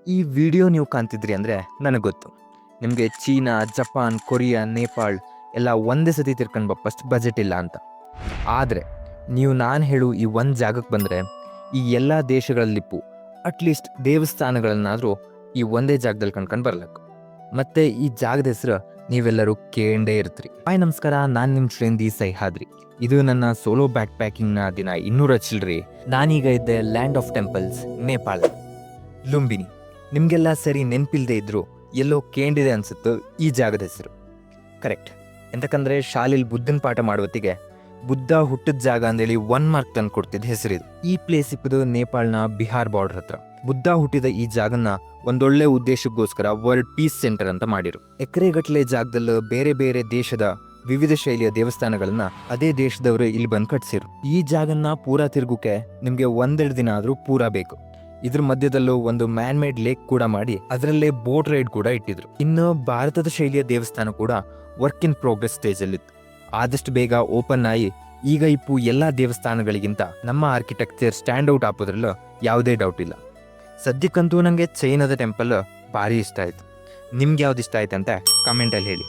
ಈ ವಿಡಿಯೋ ನೀವು ಕಾಣ್ತಿದ್ರಿ ಅಂದರೆ ನನಗೆ ಗೊತ್ತು ನಿಮಗೆ ಚೀನಾ, ಜಪಾನ್, ಕೊರಿಯಾ, ನೇಪಾಳ್ ಎಲ್ಲ ಒಂದೇ ಸತಿ ತಿರ್ಕೊಂಡು ಬಪ್ಪಷ್ಟು ಬಜೆಟ್ ಇಲ್ಲ ಅಂತ. ಆದರೆ ನೀವು ನಾನು ಹೇಳು ಈ ಒಂದು ಜಾಗಕ್ಕೆ ಬಂದರೆ ಈ ಎಲ್ಲ ದೇಶಗಳಲ್ಲಿಪ್ಪು ಅಟ್ಲೀಸ್ಟ್ ದೇವಸ್ಥಾನಗಳನ್ನಾದರೂ ಈ ಒಂದೇ ಜಾಗದಲ್ಲಿ ಕಣ್ಕೊಂಡು ಬರ್ಲಕ್ಕು. ಮತ್ತು ಈ ಜಾಗದ ಹೆಸರು ನೀವೆಲ್ಲರೂ ಕೇಳೇ ಇರ್ತೀರಿ. ಹಾಯ್ ನಮಸ್ಕಾರ, ನಾನು ನಿಮ್ಮ ಶ್ರೇಂದಿ ಸಹ್ಯಾದ್ರಿ. ಇದು ನನ್ನ ಸೋಲೋ ಬ್ಯಾಕ್ ಪ್ಯಾಕಿಂಗ್ನ ದಿನ 200 ಚಿಲ್ರಿ. ನಾನೀಗ ಇದ್ದೆ land of temples, Nepal, Lumbini. ನಿಮಗೆಲ್ಲ ಸರಿ ನೆನಪಿಲ್ಲದೆ ಇದ್ರು ಎಲ್ಲೋ ಕೇಂಡಿದೆ ಅನ್ಸುತ್ತೋ ಈ ಜಾಗದ ಹೆಸರು. ಕರೆಕ್ಟ್. ಎಂತಕ್ಕಂದರೆ ಶಾಲೆಯಲ್ಲಿ ಬುದ್ಧನ ಪಾಠ ಮಾಡುವತ್ತಿಗೆ ಬುದ್ಧ ಹುಟ್ಟಿದ ಜಾಗ ಅಂದೇಳಿ 1 ಮಾರ್ಕ್ ತಂದು ಕೊಡ್ತಿದ್ದ ಹೆಸರಿದು. ಈ ಪ್ಲೇಸ್ ಇಪ್ಪದು ನೇಪಾಳನ ಬಿಹಾರ್ ಬಾರ್ಡರ್ ಹತ್ರ. ಬುದ್ಧ ಹುಟ್ಟಿದ ಈ ಜಾಗನ ಒಂದೊಳ್ಳೆ ಉದ್ದೇಶಕ್ಕೋಸ್ಕರ ವರ್ಲ್ಡ್ ಪೀಸ್ ಸೆಂಟರ್ ಅಂತ ಮಾಡಿರು. ಎಕರೆಗಟ್ಟಲೆ ಜಾಗದಲ್ಲಿ ಬೇರೆ ಬೇರೆ ದೇಶದ ವಿವಿಧ ಶೈಲಿಯ ದೇವಸ್ಥಾನಗಳನ್ನ ಅದೇ ದೇಶದವರು ಇಲ್ಲಿ ಬಂದು ಕಟ್ಸಿರು. ಈ ಜಾಗನ್ನ ಪೂರಾ ತಿರುಗಕ್ಕೆ ನಿಮಗೆ 1-2 ದಿನ ಆದ್ರೂ ಪೂರಾ ಬೇಕು. ಇದ್ರ ಮಧ್ಯದಲ್ಲೂ ಒಂದು ಮ್ಯಾನ್ ಮೇಡ್ ಲೇಕ್ ಕೂಡ ಮಾಡಿ ಅದರಲ್ಲೇ ಬೋಟ್ ರೈಡ್ ಕೂಡ ಇಟ್ಟಿದ್ರು. ಇನ್ನು ಭಾರತದ ಶೈಲಿಯ ದೇವಸ್ಥಾನ ಕೂಡ ವರ್ಕ್ ಇನ್ ಪ್ರೋಗ್ರೆಸ್ ಸ್ಟೇಜ್ ಅಲ್ಲಿತ್ತು. ಆದಷ್ಟು ಬೇಗ ಓಪನ್ ಆಗಿ ಈಗ ಇಪ್ಪು ಎಲ್ಲ ದೇವಸ್ಥಾನಗಳಿಗಿಂತ ನಮ್ಮ ಆರ್ಕಿಟೆಕ್ಚರ್ ಸ್ಟ್ಯಾಂಡ್ ಔಟ್ ಆಗೋದ್ರಲ್ಲೂ ಯಾವುದೇ ಡೌಟ್ ಇಲ್ಲ. ಸದ್ಯಕ್ಕಂತೂ ನನಗೆ ಚೈನಾದ ಟೆಂಪಲ್ ಭಾರಿ ಇಷ್ಟ ಆಯ್ತು. ನಿಮ್ಗೆ ಯಾವ್ದು ಇಷ್ಟ ಆಯ್ತು ಅಂತ ಕಮೆಂಟಲ್ಲಿ ಹೇಳಿ.